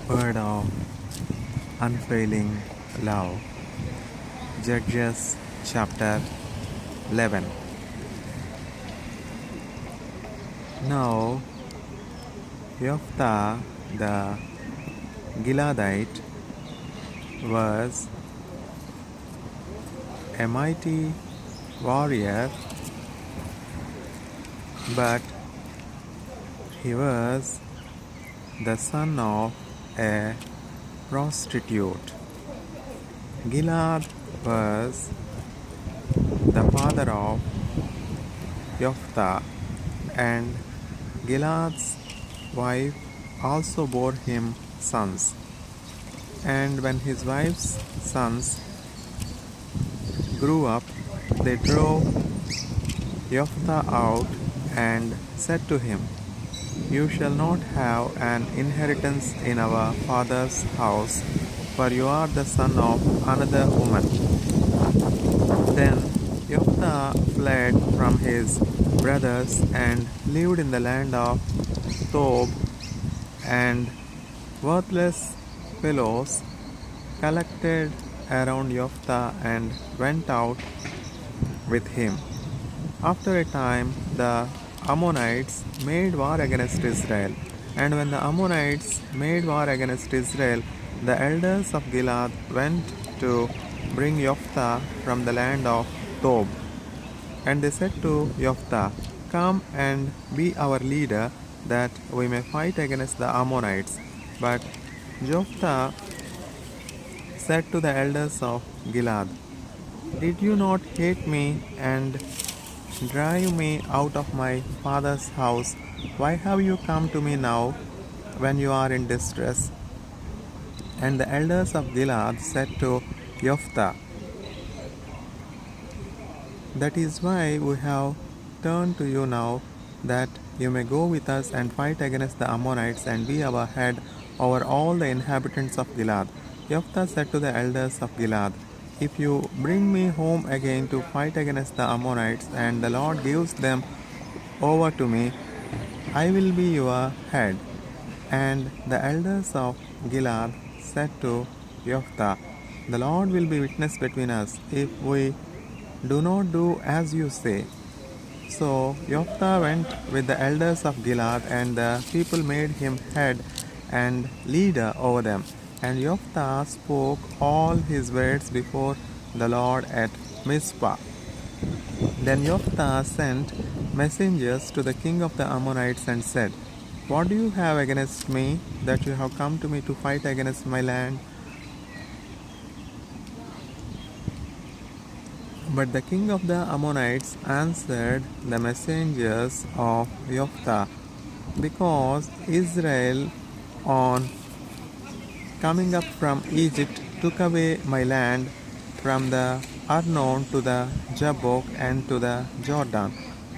word of unfailing love. Judges chapter 11. Now Jephthah the Gileadite was a mighty warrior, but he was the son of a prostitute. Gilead was the father of Jephthah, and Gilead's wife also bore him sons. And when his wife's sons grew up, they drove Jephthah out and said to him, "You shall not have an inheritance in our father's house, for you are the son of another woman." Then Jephthah fled from his brothers and lived in the land of Tob, and worthless fellows collected around Jephthah and went out with him. After a time, the Ammonites made war against Israel, and when the Ammonites made war against Israel, the elders of Gilead went to bring Jephthah from the land of Tob. And they said to Jephthah, "Come and be our leader, that we may fight against the Ammonites." But Jephthah said to the elders of Gilead, "Did you not hate me and drive me out of my father's house? Why have you come to me now when you are in distress?" And the elders of Gilead said to Jephthah, "That is why we have turned to you now, that you may go with us and fight against the Ammonites and be our head over all the inhabitants of Gilead." Jephthah said to the elders of Gilead, "If you bring me home again to fight against the Ammonites, and the Lord gives them over to me, I will be your head." And the elders of Gilead said to Jephthah, "The Lord will be witness between us, if we do not do as you say." So Jephthah went with the elders of Gilead, and the people made him head and leader over them. And Jephthah spoke all his words before the Lord at Mizpah. Then Jephthah sent messengers to the king of the Ammonites and said, "What do you have against me, that you have come to me to fight against my land?" But the king of the Ammonites answered the messengers of Jephthah, "Because Israel, on coming up from Egypt, took away my land from the Arnon to the Jabbok and to the Jordan.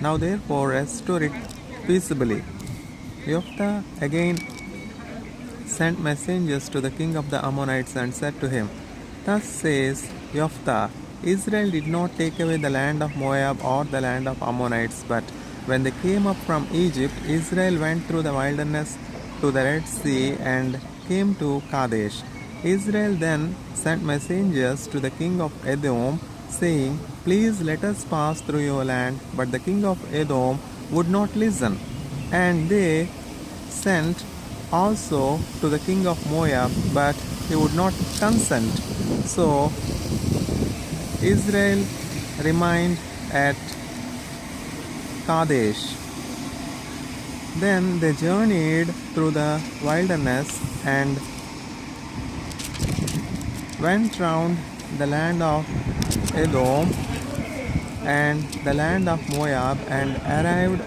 Now therefore restore it peaceably." Jephthah again sent messengers to the king of the Ammonites and said to him, "Thus says Jephthah, Israel did not take away the land of Moab or the land of Ammonites, but when they came up from Egypt, Israel went through the wilderness to the Red Sea and came to Kadesh. Israel then sent messengers to the king of Edom, saying, "Please let us pass through your land." But the king of Edom would not listen. And they sent also to the king of Moab, but he would not consent. So Israel remained at Kadesh. Then they journeyed through the wilderness and went round the land of Edom and the land of Moab, and arrived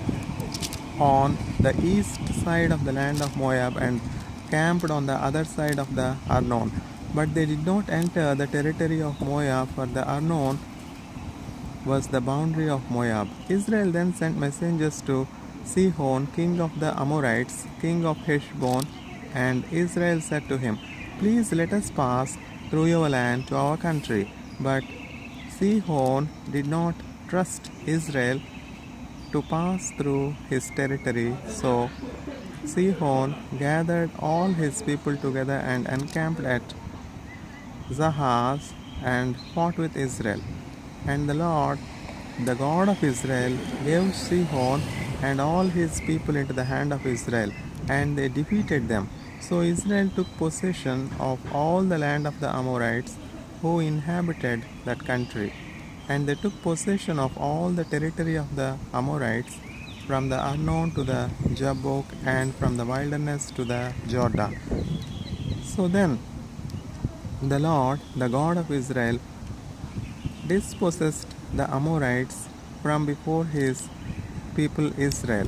on the east side of the land of Moab and camped on the other side of the Arnon. But they did not enter the territory of Moab, for the Arnon was the boundary of Moab. Israel then sent messengers to Sihon, king of the Amorites, king of Heshbon, and Israel said to him, "Please let us pass through your land to our country." But Sihon did not trust Israel to pass through his territory, so Sihon gathered all his people together and encamped at Jahaz and fought with Israel. And the Lord, the God of Israel, gave Sihon and all his people into the hand of Israel, and they defeated them. So Israel took possession of all the land of the Amorites who inhabited that country. And they took possession of all the territory of the Amorites from the Arnon to the Jabbok and from the wilderness to the Jordan. So then the Lord, the God of Israel, dispossessed the Amorites from before his people Israel.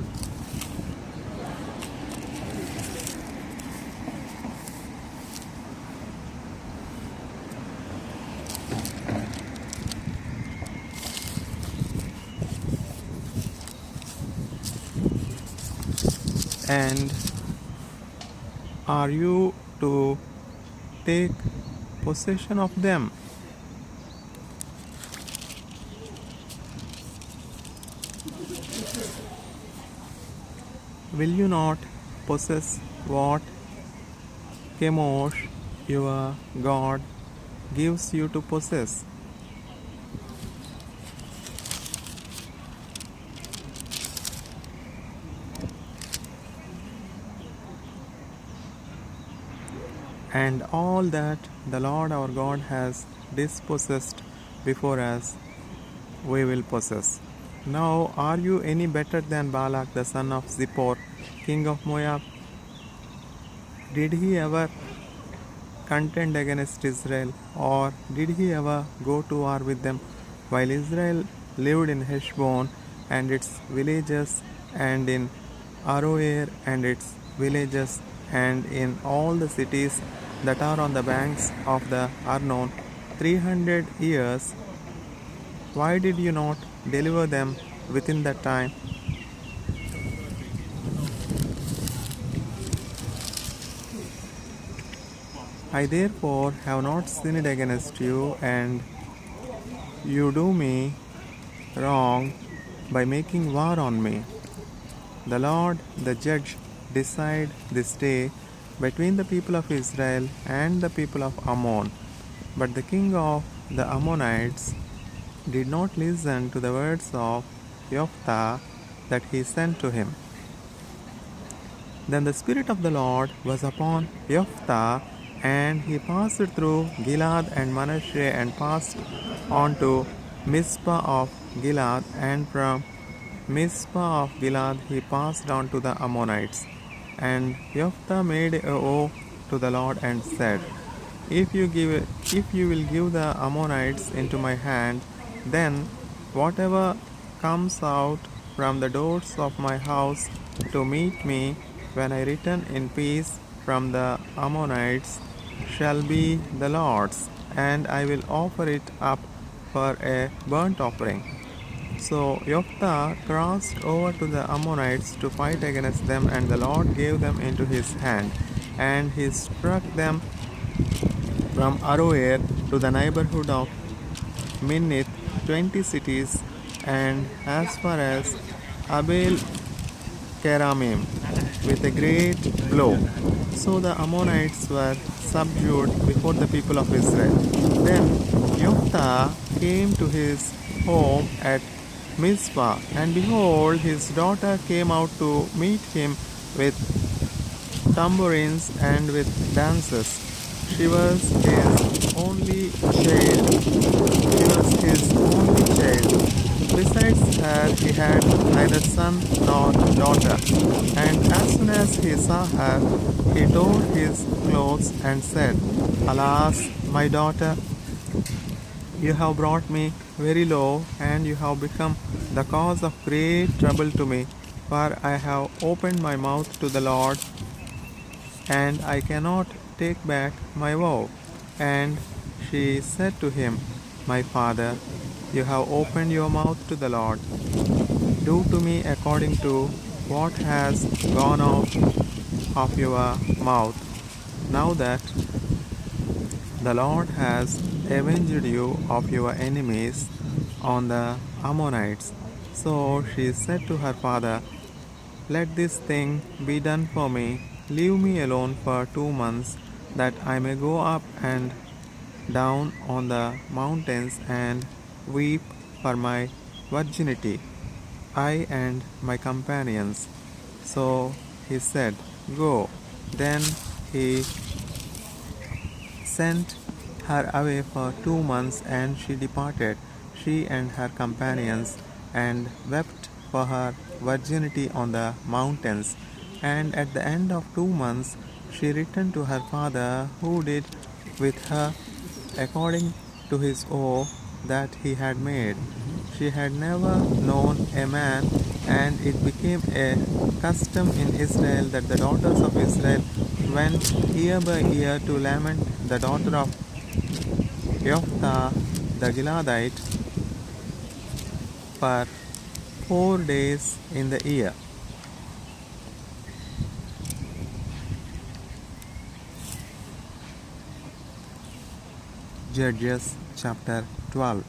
And are you to take possession of them? Will you not possess what Chemosh, your God, gives you to possess? And all that the Lord our God has dispossessed before us, we will possess. Now, are you any better than Balak, the son of Zippor, king of Moab? Did he ever contend against Israel, or did he ever go to war with them? While Israel lived in Heshbon and its villages, and in Aroer and its villages, and in all the cities that are on the banks of the Arnon, 300 years, why did you not deliver them within that time? I therefore have not sinned against you, and you do me wrong by making war on me. The Lord, the judge, decide this day between the people of Israel and the people of Ammon. But the king of the Ammonites did not listen to the words of Jephthah that he sent to him. Then the Spirit of the Lord was upon Jephthah, and he passed through Gilead and Manasseh and passed on to Mizpah of Gilead, and from Mizpah of Gilead he passed on to the Ammonites. And Jephthah made a vow to the Lord and said, if you will give the Ammonites into my hand, then whatever comes out from the doors of my house to meet me when I return in peace from the Ammonites shall be the Lord's, and I will offer it up for a burnt offering. So Jephthah crossed over to the Ammonites to fight against them, and the Lord gave them into his hand, and he struck them from Aroer to the neighborhood of Minnith, 20 cities, and as far as Abel Keramim, with a great blow. So the Ammonites were subdued before the people of Israel. Then Jephthah came to his home at Mizpah, and behold, his daughter came out to meet him with tambourines and with dances. She was his only child. Besides her, he had neither son nor daughter. And as soon as he saw her, he tore his clothes and said, Alas, my daughter, you have brought me very low, and you have become the cause of great trouble to me. For I have opened my mouth to the Lord, and I cannot take back my vow. And she said to him, My father, you have opened your mouth to the Lord. Do to me according to what has gone out of your mouth. Now that the Lord has avenged you of your enemies on the Ammonites. So she said to her father, Let this thing be done for me. Leave me alone for 2 months, that I may go up and down on the mountains and weep for my virginity, I and my companions. So he said, Go. Then he sent her away for 2 months, and she departed, she and her companions, and wept for her virginity on the mountains. And at the end of 2 months, she returned to her father, who did with her according to his oath that he had made. She had never known a man, and it became a custom in Israel that the daughters of Israel went year by year to lament the daughter of Jephthah the Gileadite for 4 days in the year. Judges chapter 12.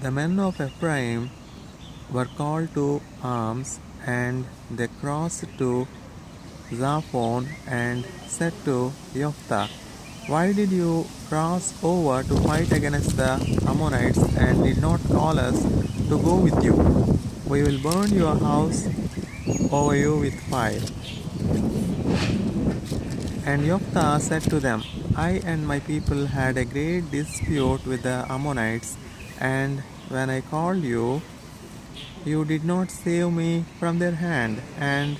The men of Ephraim were called to arms, and they crossed to Zaphon and said to Jephthah, Why did you cross over to fight against the Ammonites and did not call us to go with you? We will burn your house over you with fire. And Jephthah said to them, I and my people had a great dispute with the Ammonites, and when I called you, you did not save me from their hand. And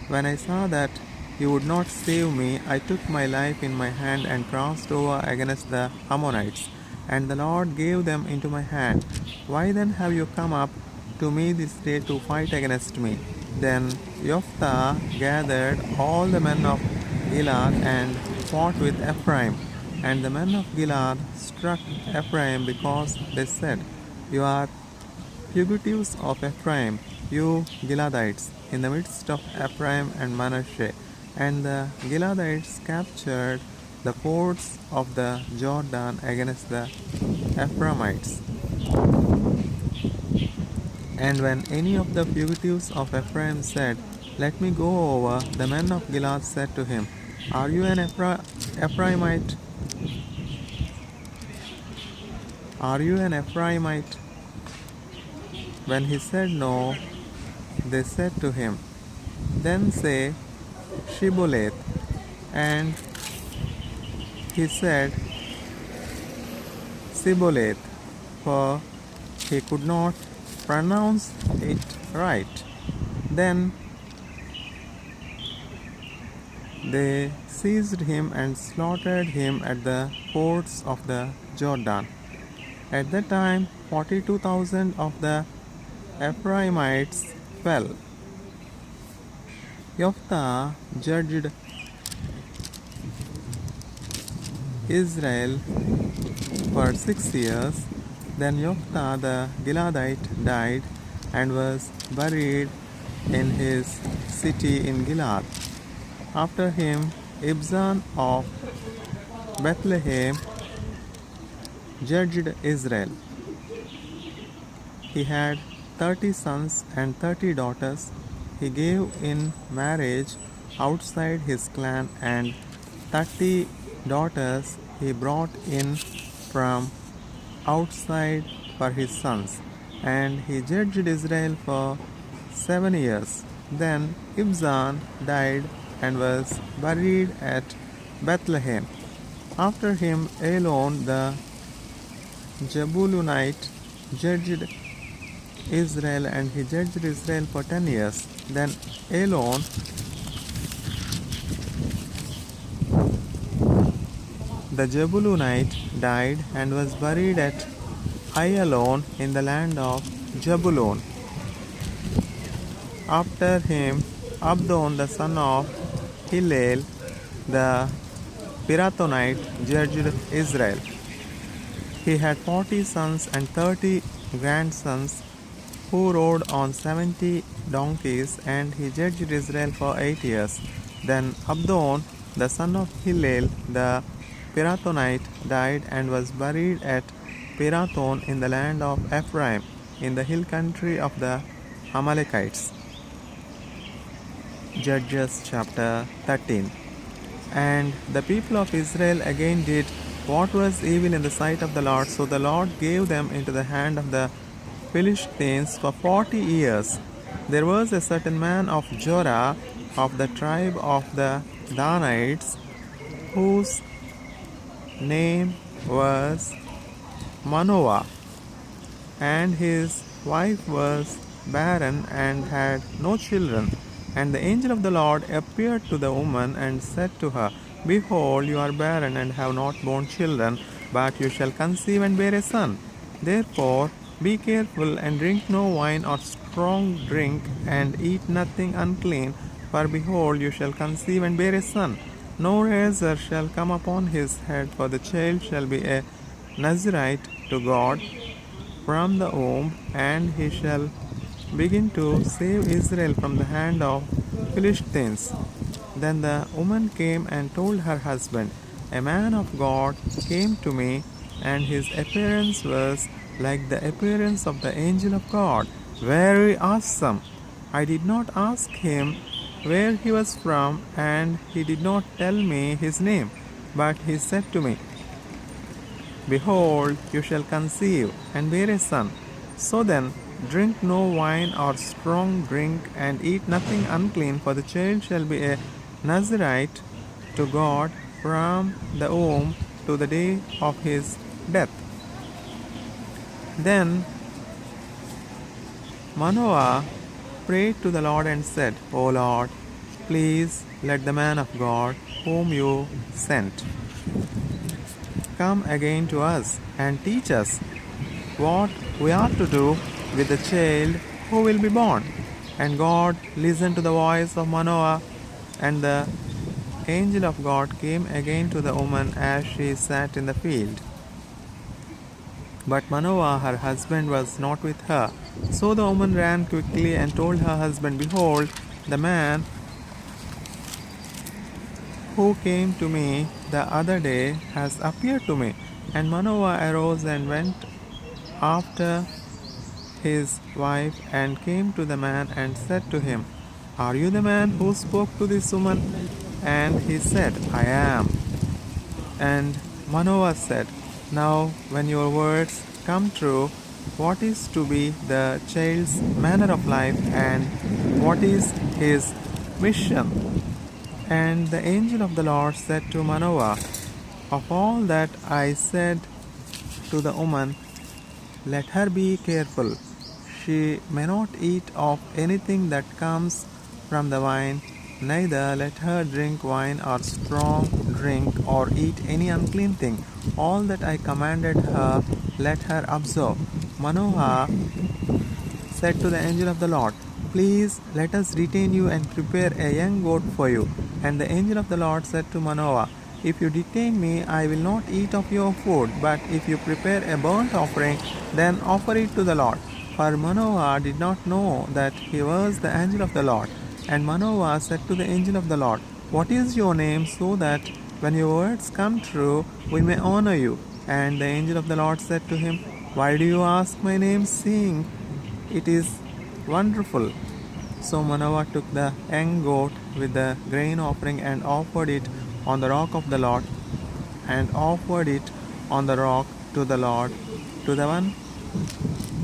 when I saw that you would not save me, I took my life in my hand and crossed over against the Ammonites, and the Lord gave them into my hand. Why then have you come up to me this day to fight against me? Then Jephthah gathered all the men of Gilead and fought with Ephraim. And the men of Gilead struck Ephraim because they said, You are fugitives of Ephraim, you Gileadites, in the midst of Ephraim and Manasseh. And the Gileadites captured the fords of the Jordan against the Ephraimites. And when any of the fugitives of Ephraim said, Let me go over, the men of Gilead said to him, Are you an Ephraimite? Are you an Ephraimite? When he said no, they said to him, Then say, Shibboleth. And he said, Sibboleth, for he could not pronounce it right. Then they seized him and slaughtered him at the fords of the Jordan. At that time 42,000 of the Ephraimites fell. Jephthah judged Israel for 6 years. Then Jephthah the Gileadite died and was buried in his city in Gilead. After him, Ibzan of Bethlehem judged Israel. He had 30 sons and 30 daughters. He gave in marriage outside his clan, and 30 daughters he brought in from outside for his sons. And he judged Israel for 7 years. Then Ibzan died and was buried at Bethlehem. After him, Elon the Jebulunite judged Israel, and he judged Israel for 10 years. Then Elon the Jebulunite died and was buried at Ayalon in the land of Jebulun. After him, Abdon the son of Hillel the Pirathonite judged Israel. He had 40 sons and 30 grandsons who rode on 70 donkeys, and he judged Israel for 8 years. Then Abdon the son of Hillel the Pirathonite died and was buried at Pirathon in the land of Ephraim, in the hill country of the Amalekites. Judges chapter 13. And the people of Israel again did what was evil in the sight of the Lord, so the Lord gave them into the hand of the Philistines for 40 years. There was a certain man of Jorah, of the tribe of the Danites, whose name was Manoah, and his wife was barren and had no children. And the angel of the Lord appeared to the woman and said to her, Behold, you are barren and have not borne children, but you shall conceive and bear a son. Therefore, be careful and drink no wine or strong drink, and eat nothing unclean, for behold, you shall conceive and bear a son. No razor shall come upon his head, for the child shall be a Nazirite to God from the womb, and he shall begin to save Israel from the hand of Philistines. Then the woman came and told her husband, A man of God came to me, and his appearance was like the appearance of the angel of God, very awesome. I did not ask him where he was from, and he did not tell me his name, but he said to me, Behold, you shall conceive and bear a son. So then, drink no wine or strong drink, and eat nothing unclean, for the child shall be a Nazirite to God from the womb to the day of his death. Then Manoah prayed to the Lord and said, O Lord, please let the man of God whom you sent come again to us and teach us what we are to do with the child who will be born. And God listened to the voice of Manoah, and the angel of God came again to the woman as she sat in the field. But Manoah, her husband, was not with her. So the woman ran quickly and told her husband, Behold, the man who came to me the other day has appeared to me. And Manoah arose and went after his wife and came to the man and said to him, Are you the man who spoke to this woman? And he said, I am. And Manoah said, Now when your words come true, what is to be the child's manner of life, and what is his mission? And the angel of the Lord said to Manoah, Of all that I said to the woman, let her be careful. She may not eat of anything that comes from the vine, neither let her drink wine or strong drink or eat any unclean thing. All that I commanded her, let her observe. Manoah said to the angel of the Lord, Please let us detain you and prepare a young goat for you. And the angel of the Lord said to Manoah, If you detain me, I will not eat of your food, but if you prepare a burnt offering, then offer it to the Lord. For Manoah did not know that he was the angel of the Lord. And Manoah said to the angel of the Lord, What is your name, so that when your words come true, we may honor you? And the angel of the Lord said to him, Why do you ask my name, seeing it is wonderful? So Manoah took the young goat with the grain offering and offered it on the rock of the Lord, and offered it on the rock to the Lord, to the one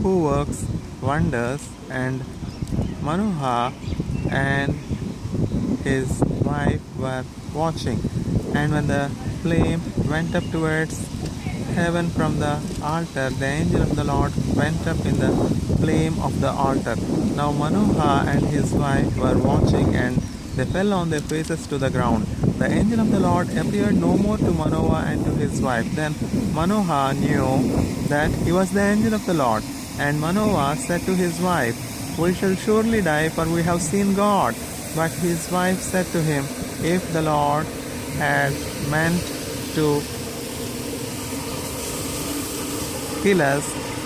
who works wonders. And Manoah and his wife were watching. And when the flame went up towards heaven from the altar, the angel of the Lord went up in the flame of the altar. Now Manoah and his wife were watching, and they fell on their faces to the ground. The angel of the Lord appeared no more to Manoah and to his wife. Then Manoah knew that he was the angel of the Lord. And Manoah said to his wife, We shall surely die, for we have seen God. But his wife said to him, If the Lord had meant to kill us,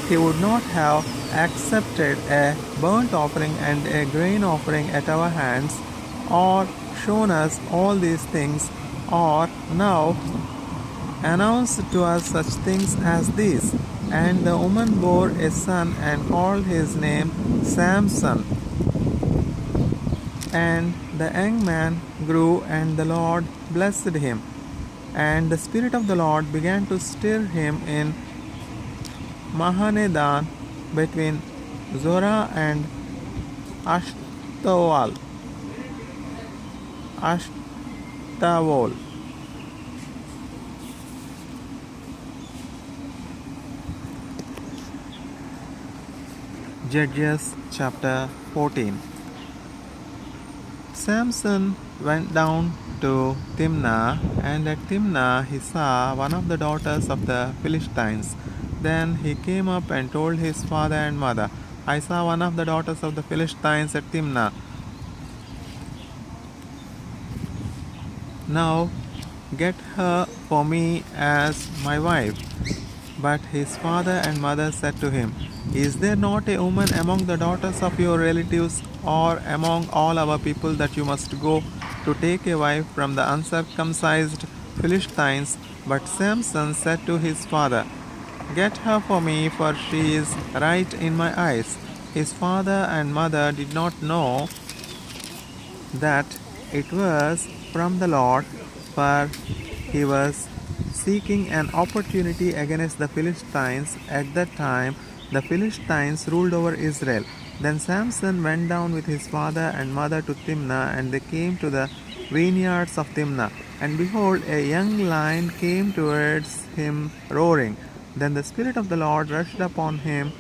he would not have accepted a burnt offering and a grain offering at our hands, or shown us all these things, or now announced to us such things as these. And the woman bore a son and called his name Samson. And the young man grew, and the Lord blessed him. And the Spirit of the Lord began to stir him in Mahanedan between Zorah and Ashtawal. Ashtawol. Judges chapter 14. Samson went down to Timnah, and at Timnah he saw one of the daughters of the Philistines. Then he came up and told his father and mother, I saw one of the daughters of the Philistines at Timnah. Now get her for me as my wife. But his father and mother said to him, Is there not a woman among the daughters of your relatives or among all our people that you must go to take a wife from the uncircumcised Philistines? But Samson said to his father, Get her for me, for she is right in my eyes. His father and mother did not know that it was from the Lord, for he was seeking an opportunity against the Philistines. At that time, the Philistines ruled over Israel. Then Samson went down with his father and mother to Timnah, and they came to the vineyards of Timnah. And behold, a young lion came towards him roaring. Then the Spirit of the Lord rushed upon him,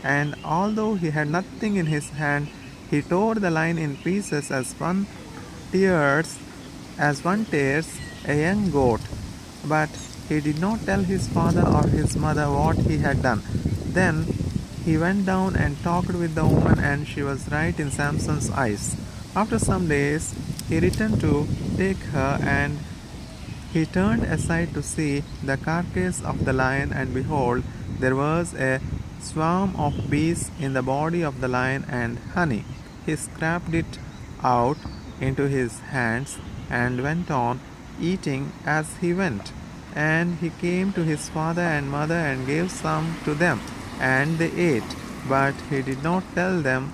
and although he had nothing in his hand, he tore the lion in pieces tears as one tears a young goat. But he did not tell his father or his mother what he had done. Then he went down and talked with the woman, and she was right in Samson's eyes. After some days he returned to take her, and he turned aside to see the carcass of the lion, and behold, there was a swarm of bees in the body of the lion and honey. He scraped it out into his hands and went on eating as he went. And he came to his father and mother and gave some to them, and they ate. But he did not tell them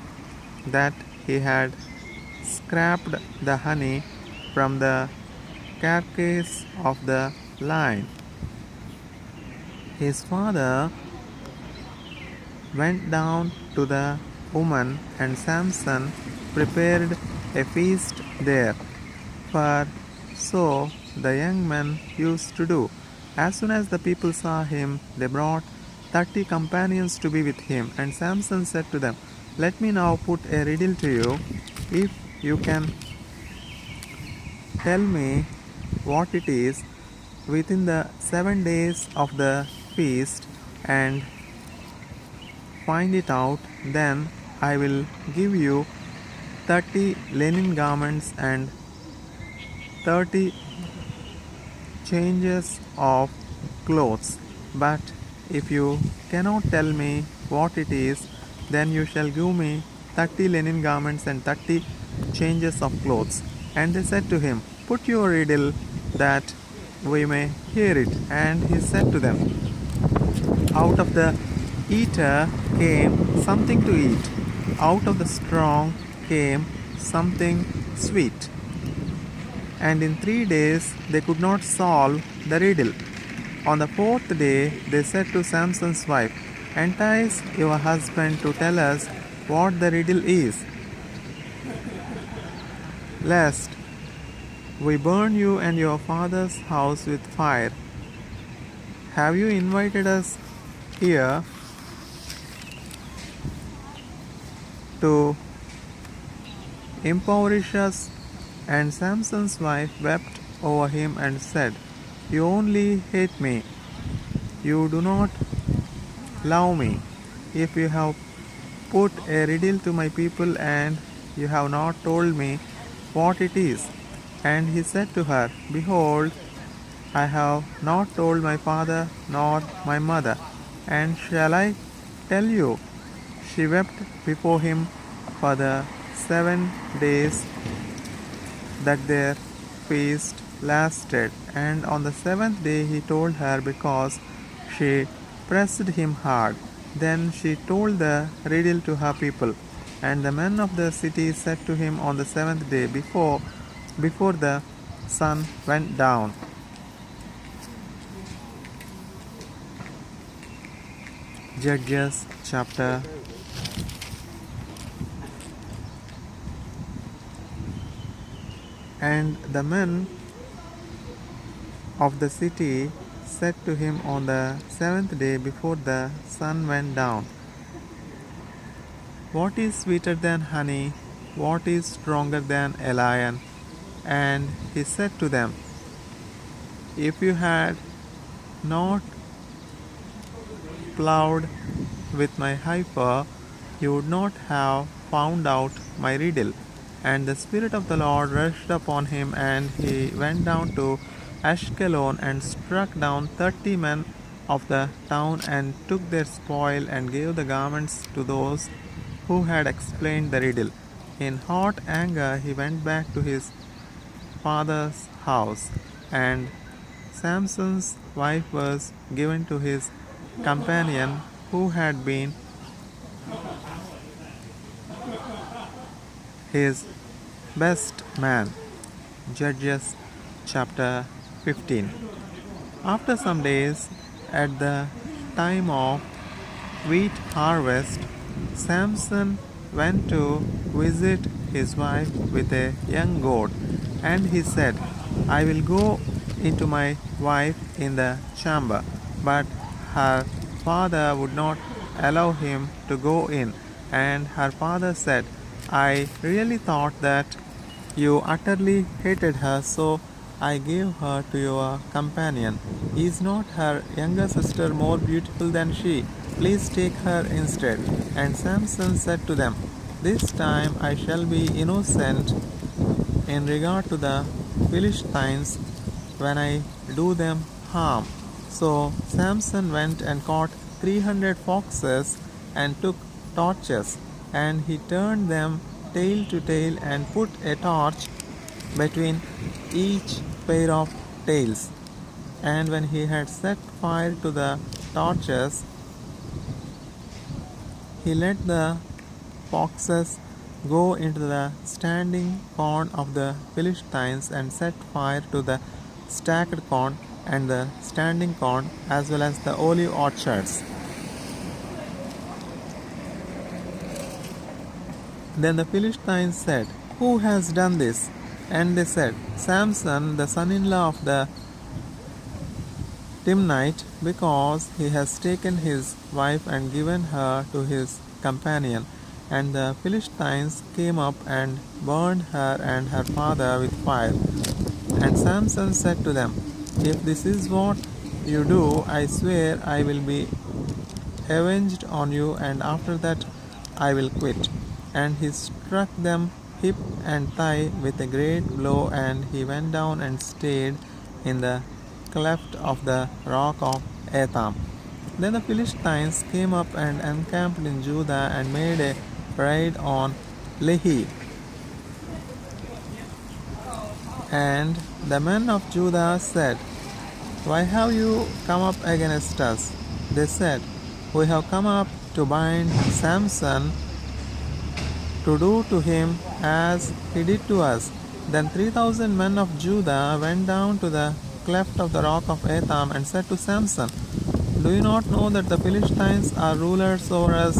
that he had scraped the honey from the carcass of the lion. His father went down to the woman, and Samson prepared a feast there, for so the young men used to do. As soon as the people saw him, they brought 30 companions to be with him. And Samson said to them, Let me now put a riddle to you. If you can tell me what it is within the 7 days of the feast and find it out, then I will give you 30 linen garments and 30 changes of clothes. But if you cannot tell me what it is, then you shall give me 30 linen garments and 30 changes of clothes. And they said to him, Put your riddle that we may hear it. And he said to them, Out of the eater came something to eat. Out of the strong came something sweet. And in 3 days they could not solve the riddle. On the 4th day they said to Samson's wife, Entice your husband to tell us what the riddle is, lest we burn you and your father's house with fire. Have you invited us here to impoverish us? And Samson's wife wept over him and said, You only hate me. You do not love me. If you have put a riddle to my people and you have not told me what it is. And he said to her, Behold, I have not told my father nor my mother. And shall I tell you? She wept before him for the 7 days that their feast lasted. And on the 7th day he told her, because she pressed him hard. Then she told the riddle to her people. And the men of the city said to him on the seventh day before the sun went down. Judges chapter And the men of the city said to him on the seventh day before the sun went down, "What is sweeter than honey? What is stronger than a lion?" And he said to them, "If you had not plowed with my heifer, you would not have found out my riddle." And the Spirit of the Lord rushed upon him, and he went down to Ashkelon and struck down 30 men of the town and took their spoil and gave the garments to those who had explained the riddle. In hot anger he went back to his father's house, and Samson's wife was given to his companion who had been his best man. Judges chapter 15. After some days, at the time of wheat harvest, Samson went to visit his wife with a young goat, and he said, "I will go into my wife in the chamber." But her father would not allow him to go in, and her father said, "I really thought that you utterly hated her, so I gave her to your companion. Is not her younger sister more beautiful than she? Please take her instead." And Samson said to them, "This time I shall be innocent in regard to the Philistines when I do them harm." So Samson went and caught 300 foxes and took torches, and he turned them tail to tail and put a torch between each pair of tails. And when he had set fire to the torches, he let the foxes go into the standing corn of the Philistines and set fire to the stacked corn and the standing corn as well as the olive orchards. Then the Philistines said, "Who has done this?" And they said, "Samson, the son-in-law of the Timnite, because he has taken his wife and given her to his companion." And the Philistines came up and burned her and her father with fire. And Samson said to them, "If this is what you do, I swear I will be avenged on you, and after that I will quit." And he struck them hip and thigh with a great blow, and he went down and stayed in the cleft of the rock of Etham. Then the Philistines came up and encamped in Judah and made a raid on Lehi. And the men of Judah said, "Why have you come up against us?" They said, "We have come up to bind Samson, to do to him as he did to us." Then 3,000 men of Judah went down to the cleft of the rock of Etham and said to Samson, "Do you not know that the Philistines are rulers over us?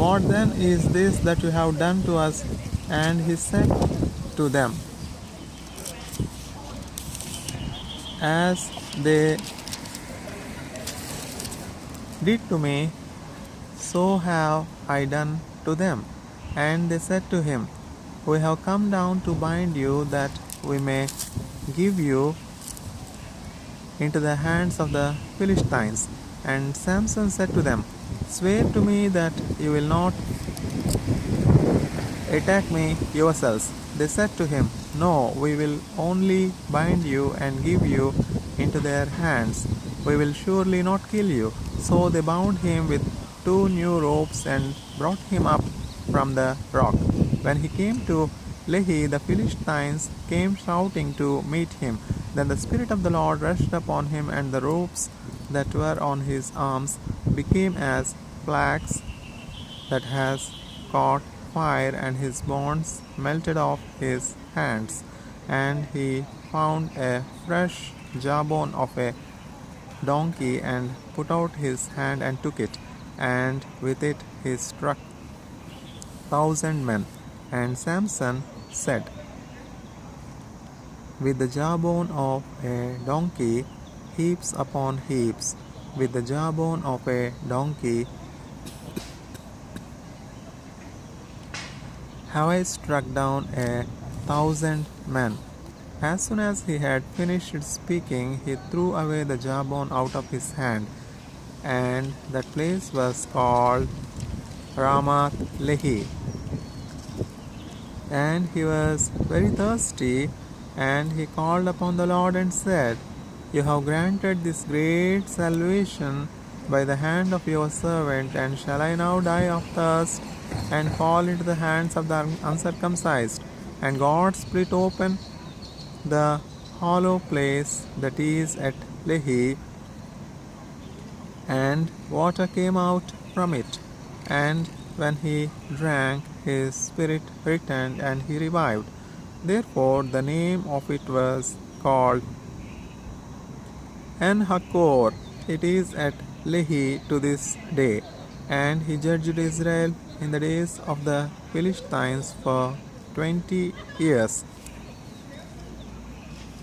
What then is this that you have done to us?" And he said to them, "As they did to me, so have I done to them." And they said to him, "We have come down to bind you, that we may give you into the hands of the Philistines." And Samson said to them, "Swear to me that you will not attack me yourselves." They said to him, "No, we will only bind you and give you into their hands. We will surely not kill you." So they bound him with 2 new ropes and brought him up from the rock. When he came to Lehi, the Philistines came shouting to meet him. Then the Spirit of the Lord rushed upon him, and the ropes that were on his arms became as flax that has caught fire, and his bonds melted off his hands. And he found a fresh jawbone of a donkey, and put out his hand and took it, and with it he struck 1,000 men. And Samson said, with the jawbone of a donkey, heaps upon heaps, with the jawbone of a donkey, have I struck down 1,000 men. As soon as he had finished speaking, he threw away the jawbone out of his hand, and that place was called Ramath Lehi. And he was very thirsty, and he called upon the Lord and said, You have granted this great salvation by the hand of your servant, and shall I now die of thirst and fall into the hands of the uncircumcised? And God split open the hollow place that is at Lehi, and water came out from it. And when he drank, his spirit returned, and he revived. Therefore the name of it was called En-Hakkore. It is at Lehi to this day. And he judged Israel in the days of the Philistines for 20 years.